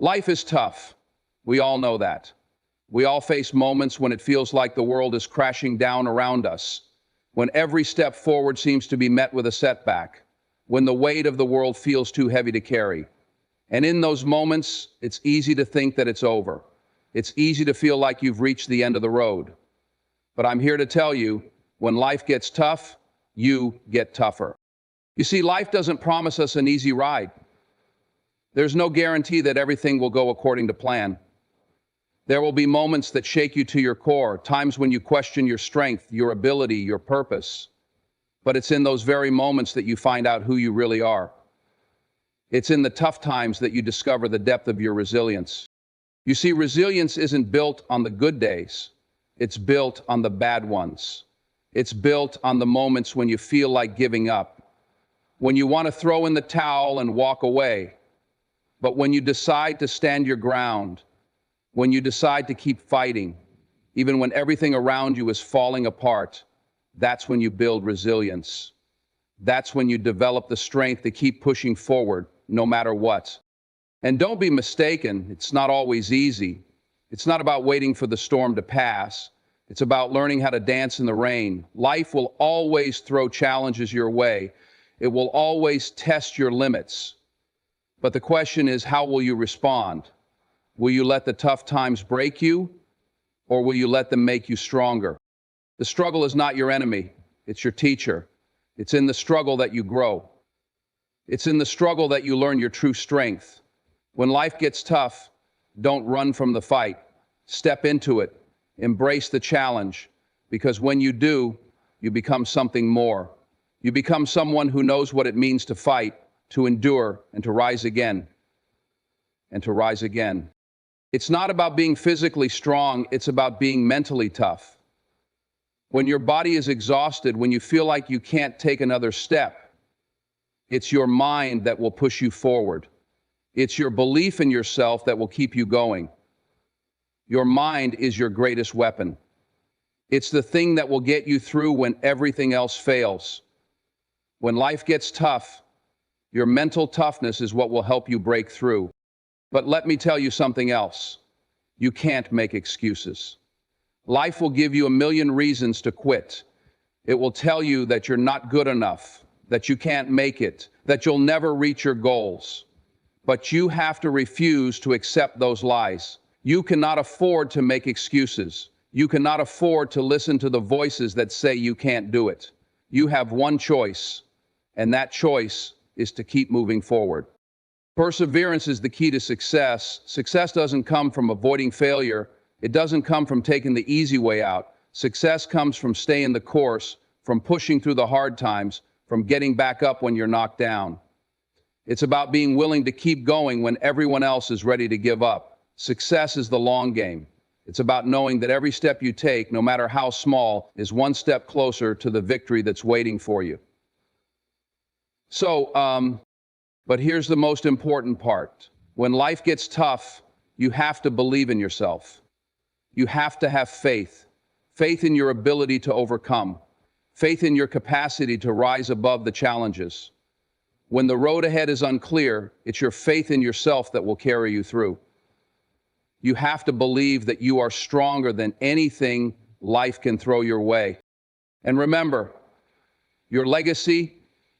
Life is tough. We all know that. We all face moments when it feels like the world is crashing down around us, when every step forward seems to be met with a setback, when the weight of the world feels too heavy to carry. And in those moments, it's easy to think that it's over. It's easy to feel like you've reached the end of the road. But I'm here to tell you, when life gets tough, you get tougher. You see, life doesn't promise us an easy ride. There's no guarantee that everything will go according to plan. There will be moments that shake you to your core, times when you question your strength, your ability, your purpose. But it's in those very moments that you find out who you really are. It's in the tough times that you discover the depth of your resilience. You see, resilience isn't built on the good days. It's built on the bad ones. It's built on the moments when you feel like giving up, when you want to throw in the towel and walk away. But when you decide to stand your ground, when you decide to keep fighting, even when everything around you is falling apart, that's when you build resilience. That's when you develop the strength to keep pushing forward, no matter what. And don't be mistaken, it's not always easy. It's not about waiting for the storm to pass. It's about learning how to dance in the rain. Life will always throw challenges your way. It will always test your limits. But the question is, how will you respond? Will you let the tough times break you, or will you let them make you stronger? The struggle is not your enemy, it's your teacher. It's in the struggle that you grow. It's in the struggle that you learn your true strength. When life gets tough, don't run from the fight. Step into it. Embrace the challenge, because when you do, you become something more. You become someone who knows what it means to fight, to endure, and to rise again. And to rise again. It's not about being physically strong, it's about being mentally tough. When your body is exhausted, when you feel like you can't take another step, it's your mind that will push you forward. It's your belief in yourself that will keep you going. Your mind is your greatest weapon. It's the thing that will get you through when everything else fails. When life gets tough, your mental toughness is what will help you break through. But let me tell you something else. You can't make excuses. Life will give you a million reasons to quit. It will tell you that you're not good enough, that you can't make it, that you'll never reach your goals. But you have to refuse to accept those lies. You cannot afford to make excuses. You cannot afford to listen to the voices that say you can't do it. You have one choice, and that choice is to keep moving forward. Perseverance is the key to success. Success doesn't come from avoiding failure. It doesn't come from taking the easy way out. Success comes from staying the course, from pushing through the hard times, from getting back up when you're knocked down. It's about being willing to keep going when everyone else is ready to give up. Success is the long game. It's about knowing that every step you take, no matter how small, is one step closer to the victory that's waiting for you. But here's the most important part. When life gets tough, you have to believe in yourself. You have to have faith. Faith in your ability to overcome. Faith in your capacity to rise above the challenges. When the road ahead is unclear, it's your faith in yourself that will carry you through. You have to believe that you are stronger than anything life can throw your way. And remember, your legacy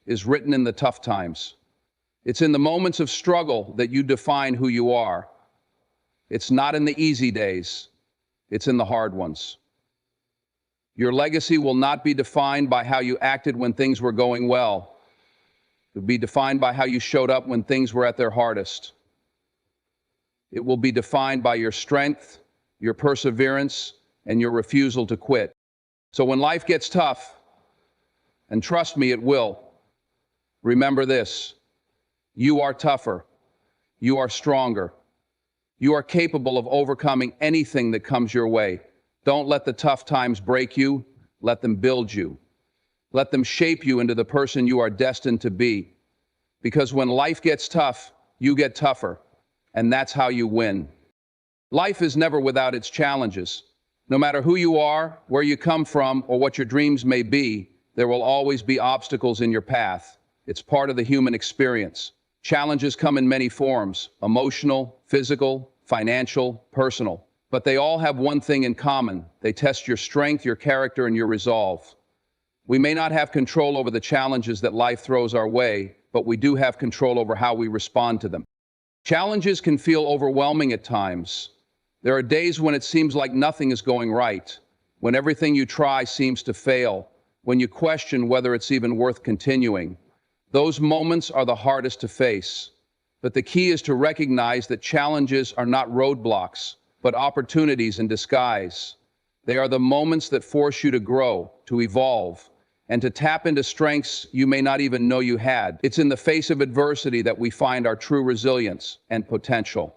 is written in the tough times. It's in the moments of struggle that you define who you are. It's not in the easy days. It's in the hard ones. Your legacy will not be defined by how you acted when things were going well. It will be defined by how you showed up when things were at their hardest. It will be defined by your strength, your perseverance, and your refusal to quit. So when life gets tough, and trust me, it will, remember this. You are tougher. You are stronger. You are capable of overcoming anything that comes your way. Don't let the tough times break you. Let them build you. Let them shape you into the person you are destined to be. Because when life gets tough, you get tougher. And that's how you win. Life is never without its challenges. No matter who you are, where you come from, or what your dreams may be, there will always be obstacles in your path. It's part of the human experience. Challenges come in many forms: emotional, physical, financial, personal. But they all have one thing in common: they test your strength, your character, and your resolve. We may not have control over the challenges that life throws our way, but we do have control over how we respond to them. Challenges can feel overwhelming at times. There are days when it seems like nothing is going right, when everything you try seems to fail, when you question whether it's even worth continuing. Those moments are the hardest to face. But the key is to recognize that challenges are not roadblocks, but opportunities in disguise. They are the moments that force you to grow, to evolve, and to tap into strengths you may not even know you had. It's in the face of adversity that we find our true resilience and potential.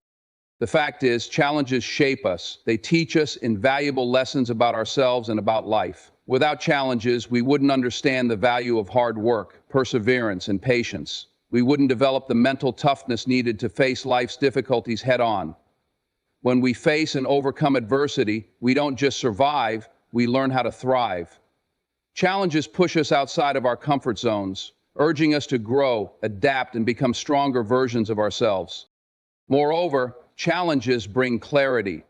The fact is, challenges shape us. They teach us invaluable lessons about ourselves and about life. Without challenges, we wouldn't understand the value of hard work, perseverance, and patience. We wouldn't develop the mental toughness needed to face life's difficulties head-on. When we face and overcome adversity, we don't just survive, we learn how to thrive. Challenges push us outside of our comfort zones, urging us to grow, adapt, and become stronger versions of ourselves. Moreover, challenges bring clarity.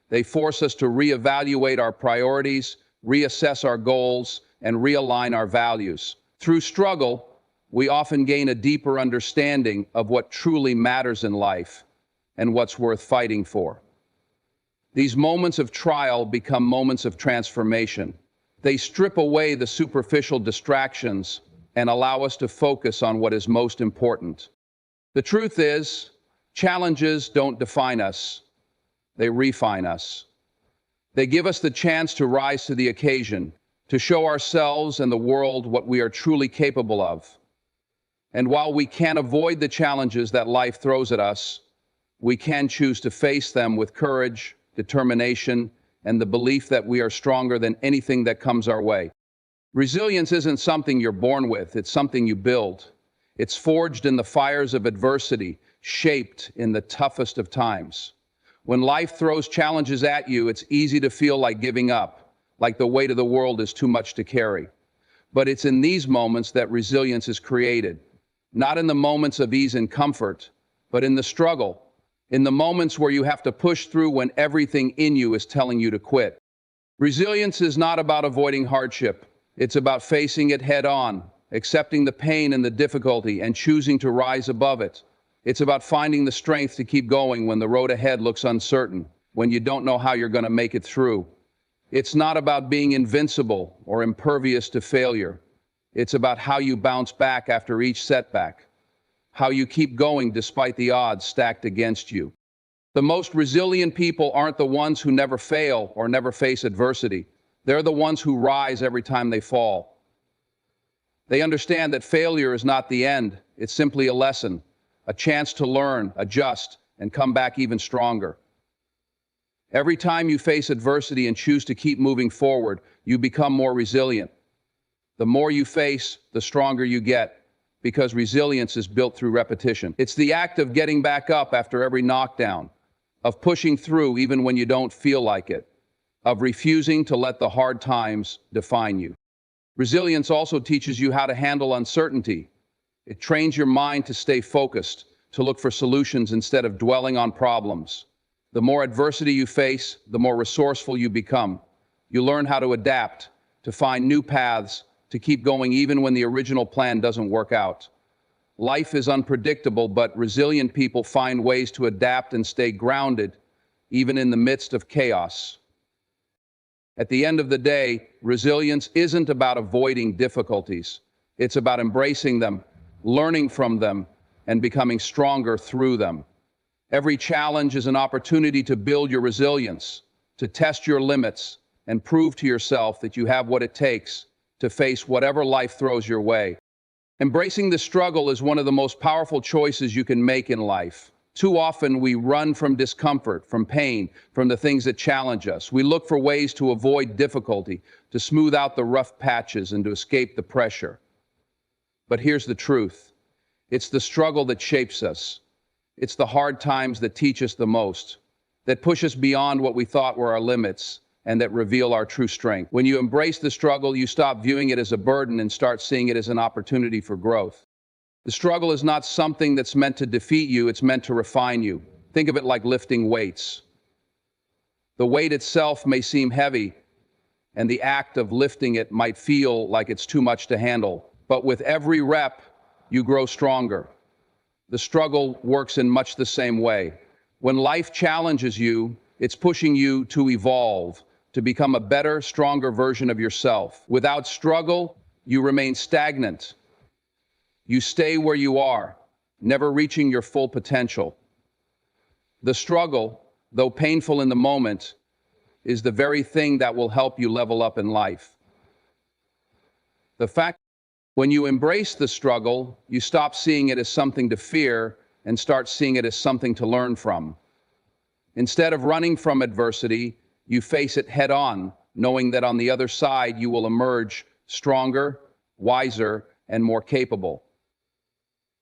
They force us to reevaluate our priorities, reassess our goals, and realign our values. Through struggle, we often gain a deeper understanding of what truly matters in life and what's worth fighting for. These moments of trial become moments of transformation. They strip away the superficial distractions and allow us to focus on what is most important. The truth is, challenges don't define us, they refine us. They give us the chance to rise to the occasion, to show ourselves and the world what we are truly capable of. And while we can't avoid the challenges that life throws at us, we can choose to face them with courage, determination, and the belief that we are stronger than anything that comes our way. Resilience isn't something you're born with, it's something you build. It's forged in the fires of adversity, shaped in the toughest of times. When life throws challenges at you, it's easy to feel like giving up, like the weight of the world is too much to carry. But it's in these moments that resilience is created, not in the moments of ease and comfort, but in the struggle, in the moments where you have to push through when everything in you is telling you to quit. Resilience is not about avoiding hardship. It's about facing it head on, accepting the pain and the difficulty, and choosing to rise above it. It's about finding the strength to keep going when the road ahead looks uncertain, when you don't know how you're going to make it through. It's not about being invincible or impervious to failure. It's about how you bounce back after each setback, how you keep going despite the odds stacked against you. The most resilient people aren't the ones who never fail or never face adversity. They're the ones who rise every time they fall. They understand that failure is not the end. It's simply a lesson, a chance to learn, adjust, and come back even stronger. Every time you face adversity and choose to keep moving forward, you become more resilient. The more you face, the stronger you get, because resilience is built through repetition. It's the act of getting back up after every knockdown, of pushing through even when you don't feel like it, of refusing to let the hard times define you. Resilience also teaches you how to handle uncertainty. It trains your mind to stay focused, to look for solutions instead of dwelling on problems. The more adversity you face, the more resourceful you become. You learn how to adapt, to find new paths, to keep going even when the original plan doesn't work out. Life is unpredictable, but resilient people find ways to adapt and stay grounded, even in the midst of chaos. At the end of the day, resilience isn't about avoiding difficulties. It's about embracing them, learning from them, and becoming stronger through them. Every challenge is an opportunity to build your resilience, to test your limits, and prove to yourself that you have what it takes to face whatever life throws your way. Embracing the struggle is one of the most powerful choices you can make in life. Too often we run from discomfort, from pain, from the things that challenge us. We look for ways to avoid difficulty, to smooth out the rough patches, and to escape the pressure. But here's the truth. It's the struggle that shapes us. It's the hard times that teach us the most, that push us beyond what we thought were our limits, and that reveal our true strength. When you embrace the struggle, you stop viewing it as a burden and start seeing it as an opportunity for growth. The struggle is not something that's meant to defeat you, it's meant to refine you. Think of it like lifting weights. The weight itself may seem heavy, and the act of lifting it might feel like it's too much to handle. But with every rep, you grow stronger. The struggle works in much the same way. When life challenges you, it's pushing you to evolve, to become a better, stronger version of yourself. Without struggle, you remain stagnant. You stay where you are, never reaching your full potential. The struggle, though painful in the moment, is the very thing that will help you level up in life. The fact, when you embrace the struggle, you stop seeing it as something to fear and start seeing it as something to learn from. Instead of running from adversity, you face it head on, knowing that on the other side you will emerge stronger, wiser, and more capable.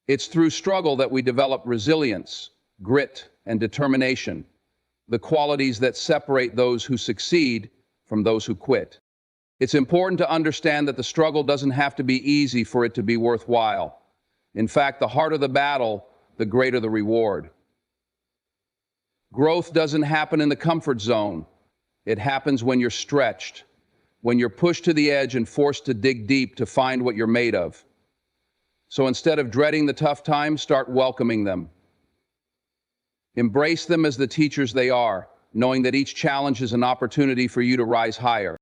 It's through struggle that we develop resilience, grit, and determination, the qualities that separate those who succeed from those who quit. It's important to understand that the struggle doesn't have to be easy for it to be worthwhile. In fact, the harder the battle, the greater the reward. Growth doesn't happen in the comfort zone. It happens when you're stretched, when you're pushed to the edge and forced to dig deep to find what you're made of. So instead of dreading the tough times, start welcoming them. Embrace them as the teachers they are, knowing that each challenge is an opportunity for you to rise higher.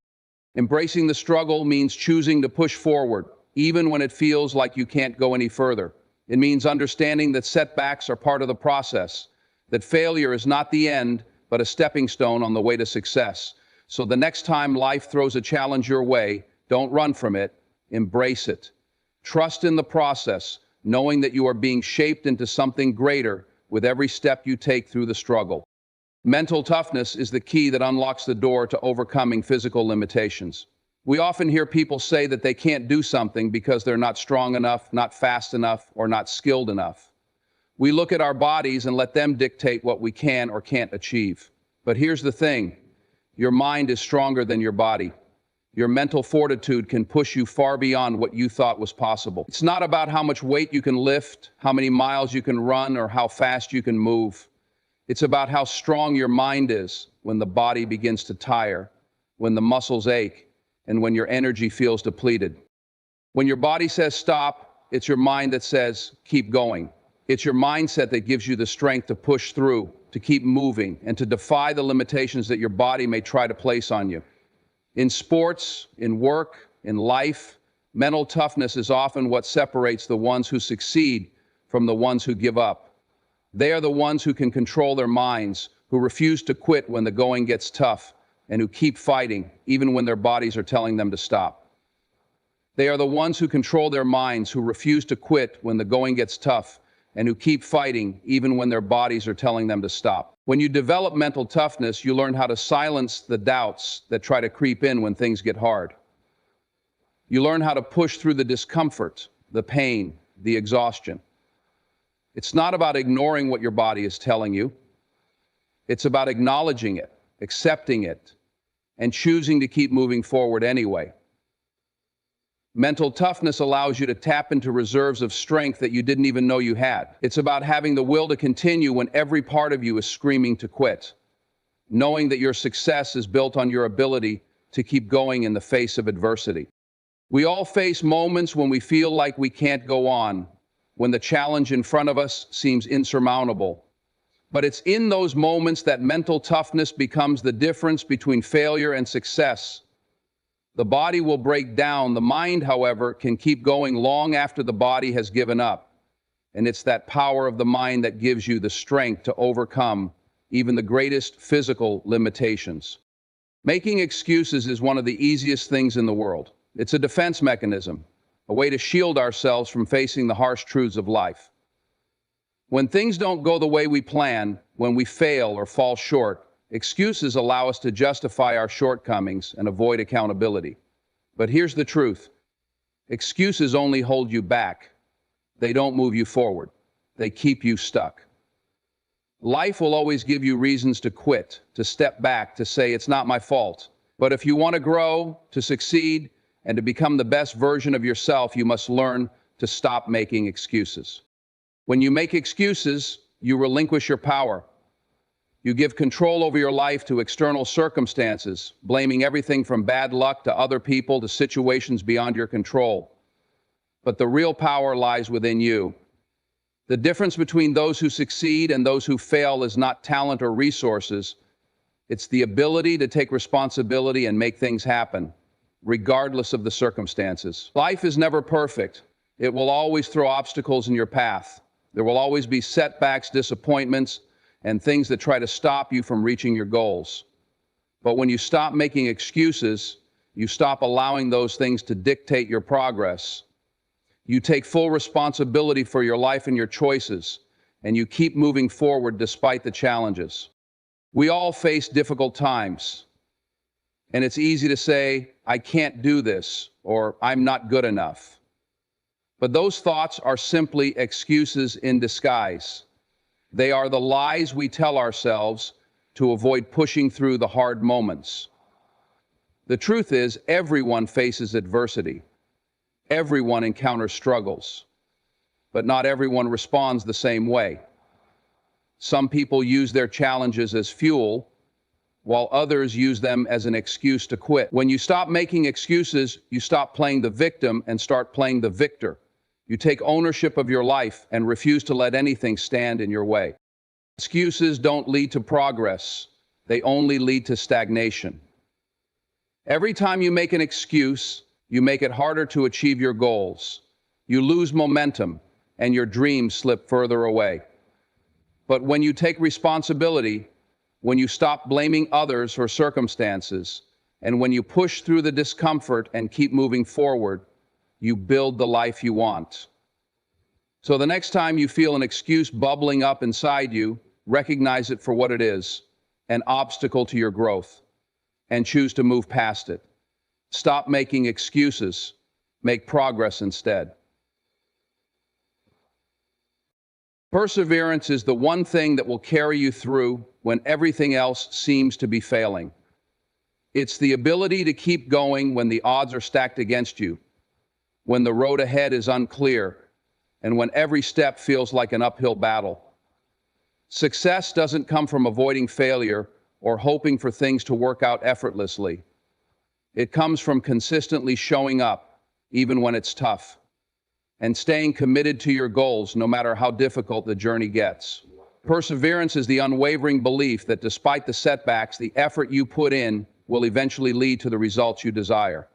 Embracing the struggle means choosing to push forward, even when it feels like you can't go any further. It means understanding that setbacks are part of the process, that failure is not the end, but a stepping stone on the way to success. So the next time life throws a challenge your way, don't run from it, embrace it. Trust in the process, knowing that you are being shaped into something greater with every step you take through the struggle. Mental toughness is the key that unlocks the door to overcoming physical limitations. We often hear people say that they can't do something because they're not strong enough, not fast enough, or not skilled enough. We look at our bodies and let them dictate what we can or can't achieve. But here's the thing, your mind is stronger than your body. Your mental fortitude can push you far beyond what you thought was possible. It's not about how much weight you can lift, how many miles you can run, or how fast you can move. It's about how strong your mind is when the body begins to tire, when the muscles ache, and when your energy feels depleted. When your body says stop, it's your mind that says keep going. It's your mindset that gives you the strength to push through, to keep moving, and to defy the limitations that your body may try to place on you. In sports, in work, in life, mental toughness is often what separates the ones who succeed from the ones who give up. They are the ones who can control their minds, who refuse to quit when the going gets tough, and who keep fighting even when their bodies are telling them to stop. They are the ones who control their minds, who refuse to quit when the going gets tough, and who keep fighting even when their bodies are telling them to stop. When you develop mental toughness, you learn how to silence the doubts that try to creep in when things get hard. You learn how to push through the discomfort, the pain, the exhaustion. It's not about ignoring what your body is telling you. It's about acknowledging it, accepting it, and choosing to keep moving forward anyway. Mental toughness allows you to tap into reserves of strength that you didn't even know you had. It's about having the will to continue when every part of you is screaming to quit. Knowing that your success is built on your ability to keep going in the face of adversity. We all face moments when we feel like we can't go on, when the challenge in front of us seems insurmountable. But it's in those moments that mental toughness becomes the difference between failure and success. The body will break down. The mind, however, can keep going long after the body has given up. And it's that power of the mind that gives you the strength to overcome even the greatest physical limitations. Making excuses is one of the easiest things in the world. It's a defense mechanism, a way to shield ourselves from facing the harsh truths of life. When things don't go the way we plan, when we fail or fall short, excuses allow us to justify our shortcomings and avoid accountability. But here's the truth. Excuses only hold you back. They don't move you forward. They keep you stuck. Life will always give you reasons to quit, to step back, to say it's not my fault. But if you want to grow, to succeed, and to become the best version of yourself, you must learn to stop making excuses. When you make excuses, you relinquish your power. You give control over your life to external circumstances, blaming everything from bad luck to other people to situations beyond your control. But the real power lies within you. The difference between those who succeed and those who fail is not talent or resources. It's the ability to take responsibility and make things happen, regardless of the circumstances. Life is never perfect. It will always throw obstacles in your path. There will always be setbacks, disappointments, and things that try to stop you from reaching your goals. But when you stop making excuses, you stop allowing those things to dictate your progress. You take full responsibility for your life and your choices, and you keep moving forward despite the challenges. We all face difficult times, and it's easy to say, I can't do this, or I'm not good enough. But those thoughts are simply excuses in disguise. They are the lies we tell ourselves to avoid pushing through the hard moments. The truth is, everyone faces adversity. Everyone encounters struggles, but not everyone responds the same way. Some people use their challenges as fuel, while others use them as an excuse to quit. When you stop making excuses, you stop playing the victim and start playing the victor. You take ownership of your life and refuse to let anything stand in your way. Excuses don't lead to progress. They only lead to stagnation. Every time you make an excuse, you make it harder to achieve your goals. You lose momentum, and your dreams slip further away. But when you take responsibility, when you stop blaming others or circumstances, and when you push through the discomfort and keep moving forward, you build the life you want. So the next time you feel an excuse bubbling up inside you, recognize it for what it is, an obstacle to your growth, and choose to move past it. Stop making excuses. Make progress instead. Perseverance is the one thing that will carry you through when everything else seems to be failing. It's the ability to keep going when the odds are stacked against you, when the road ahead is unclear, and when every step feels like an uphill battle. Success doesn't come from avoiding failure or hoping for things to work out effortlessly. It comes from consistently showing up, even when it's tough, and staying committed to your goals no matter how difficult the journey gets. Perseverance is the unwavering belief that despite the setbacks, the effort you put in will eventually lead to the results you desire.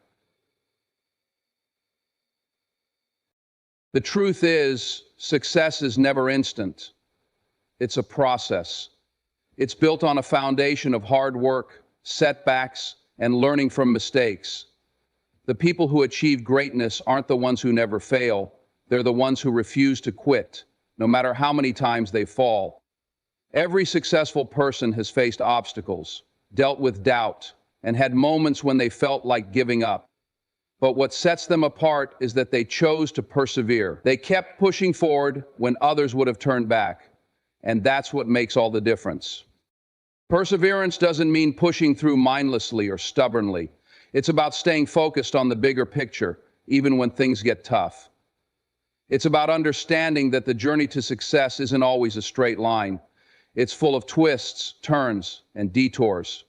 The truth is, success is never instant. It's a process. It's built on a foundation of hard work, setbacks, and learning from mistakes. The people who achieve greatness aren't the ones who never fail. They're the ones who refuse to quit, no matter how many times they fall. Every successful person has faced obstacles, dealt with doubt, and had moments when they felt like giving up. But what sets them apart is that they chose to persevere. They kept pushing forward when others would have turned back. And that's what makes all the difference. Perseverance doesn't mean pushing through mindlessly or stubbornly. It's about staying focused on the bigger picture, even when things get tough. It's about understanding that the journey to success isn't always a straight line. It's full of twists, turns, and detours.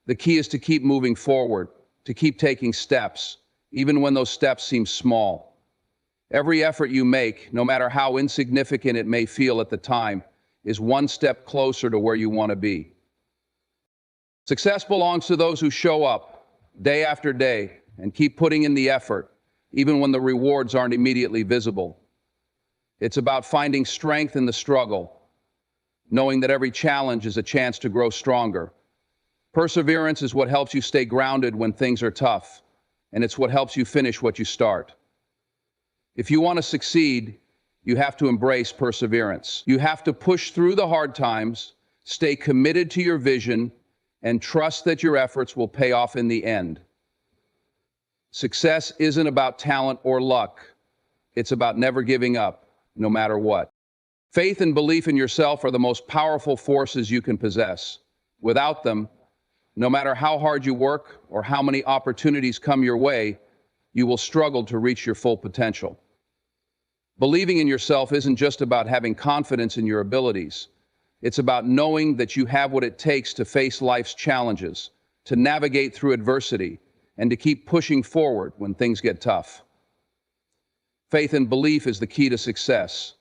The key is to keep moving forward, to keep taking steps, even when those steps seem small. Every effort you make, no matter how insignificant it may feel at the time, is one step closer to where you want to be. Success belongs to those who show up day after day and keep putting in the effort, even when the rewards aren't immediately visible. It's about finding strength in the struggle, knowing that every challenge is a chance to grow stronger. Perseverance is what helps you stay grounded when things are tough, and it's what helps you finish what you start. If you want to succeed, you have to embrace perseverance. You have to push through the hard times, stay committed to your vision, and trust that your efforts will pay off in the end. Success isn't about talent or luck. It's about never giving up, no matter what. Faith and belief in yourself are the most powerful forces you can possess. Without them, no matter how hard you work or how many opportunities come your way, you will struggle to reach your full potential. Believing in yourself isn't just about having confidence in your abilities. It's about knowing that you have what it takes to face life's challenges, to navigate through adversity, and to keep pushing forward when things get tough. Faith and belief is the key to success.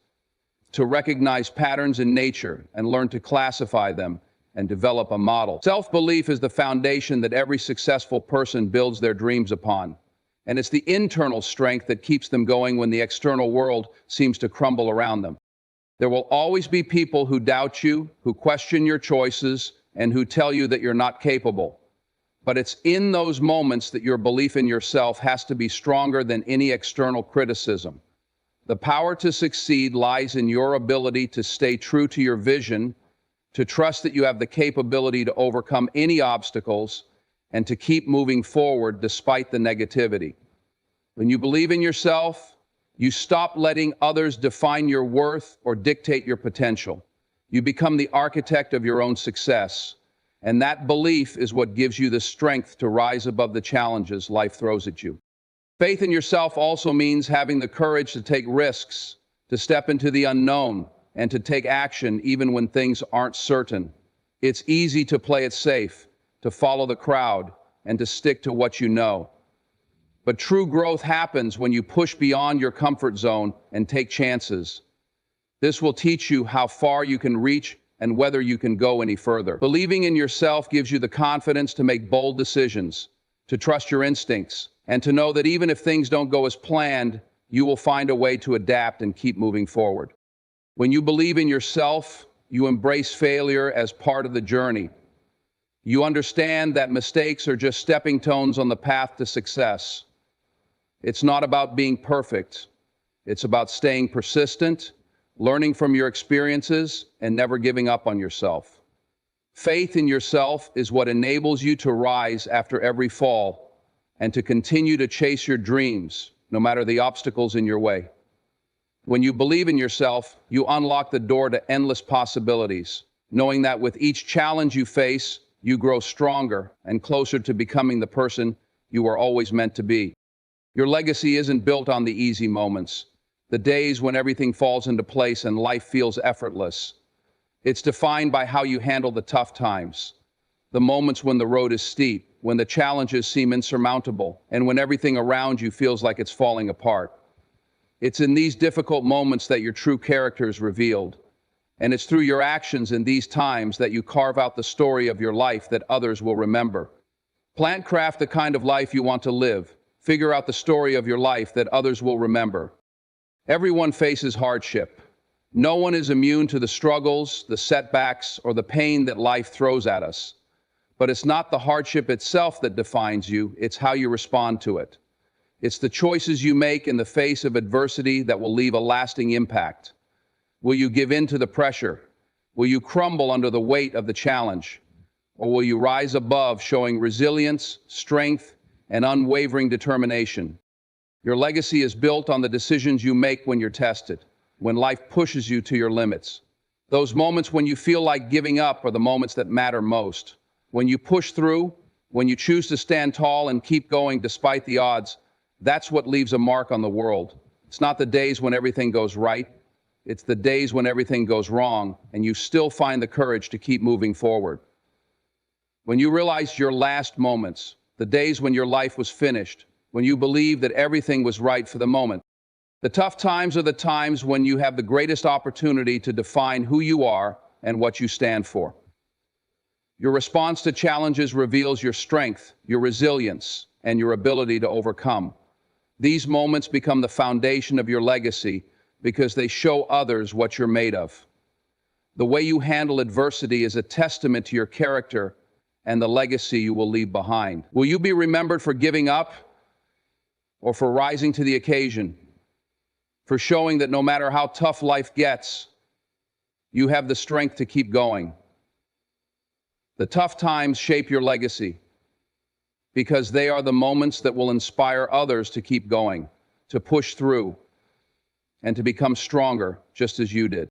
To recognize patterns in nature and learn to classify them and develop a model. Self-belief is the foundation that every successful person builds their dreams upon. And it's the internal strength that keeps them going when the external world seems to crumble around them. There will always be people who doubt you, who question your choices, and who tell you that you're not capable. But it's in those moments that your belief in yourself has to be stronger than any external criticism. The power to succeed lies in your ability to stay true to your vision, to trust that you have the capability to overcome any obstacles, and to keep moving forward despite the negativity. When you believe in yourself, you stop letting others define your worth or dictate your potential. You become the architect of your own success. And that belief is what gives you the strength to rise above the challenges life throws at you. Faith in yourself also means having the courage to take risks, to step into the unknown, and to take action even when things aren't certain. It's easy to play it safe, to follow the crowd, and to stick to what you know. But true growth happens when you push beyond your comfort zone and take chances. This will teach you how far you can reach and whether you can go any further. Believing in yourself gives you the confidence to make bold decisions, to trust your instincts, and to know that even if things don't go as planned, you will find a way to adapt and keep moving forward. When you believe in yourself, you embrace failure as part of the journey. You understand that mistakes are just stepping stones on the path to success. It's not about being perfect. It's about staying persistent, learning from your experiences, and never giving up on yourself. Faith in yourself is what enables you to rise after every fall and to continue to chase your dreams, no matter the obstacles in your way. When you believe in yourself, you unlock the door to endless possibilities, knowing that with each challenge you face, you grow stronger and closer to becoming the person you were always meant to be. Your legacy isn't built on the easy moments, the days when everything falls into place and life feels effortless. It's defined by how you handle the tough times, the moments when the road is steep, when the challenges seem insurmountable, and when everything around you feels like it's falling apart. It's in these difficult moments that your true character is revealed, and it's through your actions in these times that you carve out the story of your life that others will remember. Craft the kind of life you want to live. Figure out the story of your life that others will remember. Everyone faces hardship. No one is immune to the struggles, the setbacks, or the pain that life throws at us. But it's not the hardship itself that defines you, it's how you respond to it. It's the choices you make in the face of adversity that will leave a lasting impact. Will you give in to the pressure? Will you crumble under the weight of the challenge? Or will you rise above, showing resilience, strength, and unwavering determination? Your legacy is built on the decisions you make when you're tested, when life pushes you to your limits. Those moments when you feel like giving up are the moments that matter most. When you push through, when you choose to stand tall and keep going despite the odds, that's what leaves a mark on the world. It's not the days when everything goes right. It's the days when everything goes wrong, and you still find the courage to keep moving forward. When you realize your last moments, the days when your life was finished, when you believe that everything was right for the moment. The tough times are the times when you have the greatest opportunity to define who you are and what you stand for. Your response to challenges reveals your strength, your resilience, and your ability to overcome. These moments become the foundation of your legacy because they show others what you're made of. The way you handle adversity is a testament to your character and the legacy you will leave behind. Will you be remembered for giving up, or for rising to the occasion, for showing that no matter how tough life gets, you have the strength to keep going? The tough times shape your legacy because they are the moments that will inspire others to keep going, to push through, and to become stronger just as you did.